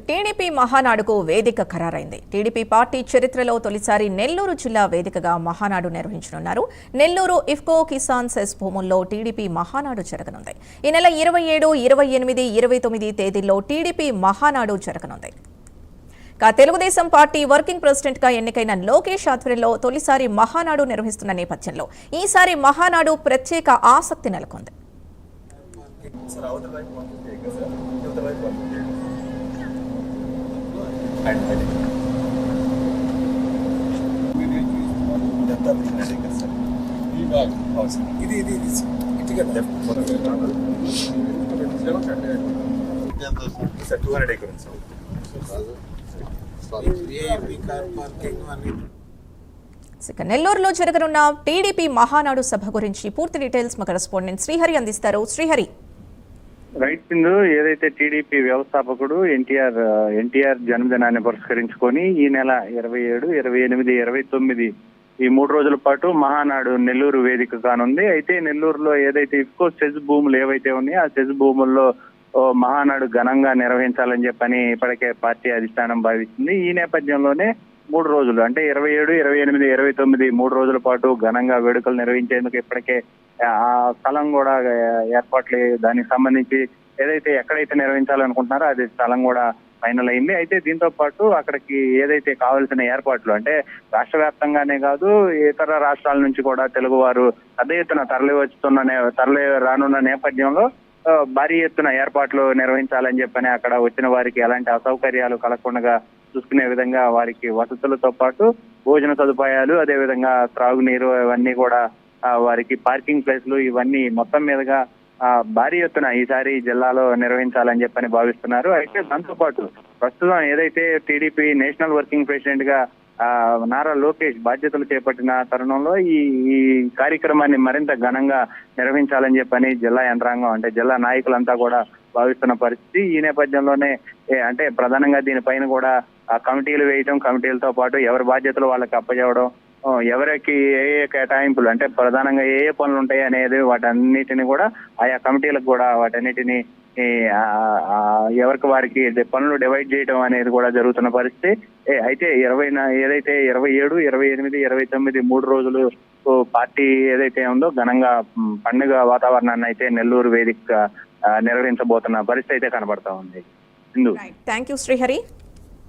TDP మహానాడుకు వేదిక ఖరారైంది. TDP party చరిత్రలో తొలిసారి నెల్లూరు జిల్లా వేదికగా మహానాడు నిర్వహించనున్నారు. నెల్లూరు ఇఫ్కో కిసాన్ సెస్ భూముల్లో టీడీపీ మహానాడు జరగనుంది. ఈ నెల 27, 28, 29 తేదీల్లో టీడీపీ మహానాడు జరగనుంది. తెలుగుదేశం పార్టీ వర్కింగ్ ప్రెసిడెంట్ గా ఎన్నికైన లోకేష్ ఆధ్వర్యంలో తొలిసారి మహానాడు నిర్వహిస్తున్న నేపథ్యంలో ఈసారి మహానాడు ప్రత్యేక ఆసక్తి నెలకొంది. నెల్లూరులో జరగనున్న టీడీపీ మహానాడు సభ గురించి పూర్తి డీటెయిల్స్ మా కరెస్పాండెంట్ శ్రీహరి అందిస్తారు. శ్రీహరి, రైట్ సింధు, ఏదైతే టీడీపీ వ్యవస్థాపకుడు ఎన్టీఆర్ జన్మదినాన్ని పురస్కరించుకొని ఈ నెల 27, 28, 29 ఈ 3 రోజుల పాటు మహానాడు నెల్లూరు వేదిక కానుంది. అయితే నెల్లూరులో ఏదైతే ఇఫ్కో సెజ్ భూములు ఏవైతే ఉన్నాయో ఆ సెజ్ భూముల్లో మహానాడు ఘనంగా నిర్వహించాలని చెప్పని ఇప్పటికే పార్టీ అధిష్టానం భావిస్తుంది. ఈ నేపథ్యంలోనే 3 రోజులు అంటే 27, 28, 29 3 రోజుల పాటు ఘనంగా వేడుకలు నిర్వహించేందుకు ఇప్పటికే ఆ స్థలం కూడా ఏర్పాట్లు, దానికి సంబంధించి ఏదైతే ఎక్కడైతే నిర్వహించాలనుకుంటున్నారో అది స్థలం కూడా ఫైనల్ అయింది. అయితే దీంతో పాటు అక్కడికి ఏదైతే కావాల్సిన ఏర్పాట్లు అంటే రాష్ట్ర వ్యాప్తంగానే కాదు ఇతర రాష్ట్రాల నుంచి కూడా తెలుగు వారు పెద్ద ఎత్తున తరలి రానున్న నేపథ్యంలో భారీ ఎత్తున ఏర్పాట్లు నిర్వహించాలని చెప్పని అక్కడ వచ్చిన వారికి ఎలాంటి అసౌకర్యాలు కలగకుండా చూసుకునే విధంగా వారికి వసతులతో పాటు భోజన సదుపాయాలు, అదేవిధంగా త్రాగునీరు, ఇవన్నీ కూడా వారికి పార్కింగ్ ప్లేస్లు ఇవన్నీ మొత్తం మీదుగా భారీ ఎత్తున ఈసారి జిల్లాలో నిర్వహించాలని చెప్పని భావిస్తున్నారు. అయితే దాంతో పాటు ప్రస్తుతం ఏదైతే టీడీపీ నేషనల్ వర్కింగ్ ప్రెసిడెంట్ గా నారా లోకేష్ బాధ్యతలు చేపట్టిన తరుణంలో ఈ కార్యక్రమాన్ని మరింత ఘనంగా నిర్వహించాలని చెప్పని జిల్లా యంత్రాంగం అంటే జిల్లా నాయకులంతా కూడా భావిస్తున్న పరిస్థితి. ఈ నేపథ్యంలోనే అంటే ప్రధానంగా దీనిపైన కూడా కమిటీలు వేయటం, కమిటీలతో పాటు ఎవరి బాధ్యతలు వాళ్ళకి అప్పచెవడం, ఎవరికి ఏ కేటాయింపులు అంటే ప్రధానంగా ఏ పనులు ఉంటాయి అనేది వాటన్నిటిని కూడా ఆయా కమిటీలకు కూడా వాటన్నిటిని ఎవరికి వారికి పనులు డివైడ్ చేయడం అనేది కూడా జరుగుతున్న పరిస్థితి. అయితే ఏదైతే 27, 28, 29 3 రోజులు పార్టీ ఏదైతే ఉందో ఘనంగా పండుగ వాతావరణాన్ని అయితే నెల్లూరు వేదిక నిర్వహించబోతున్న పరిస్థితి అయితే కనబడతా ఉంది. Thank you Srihari.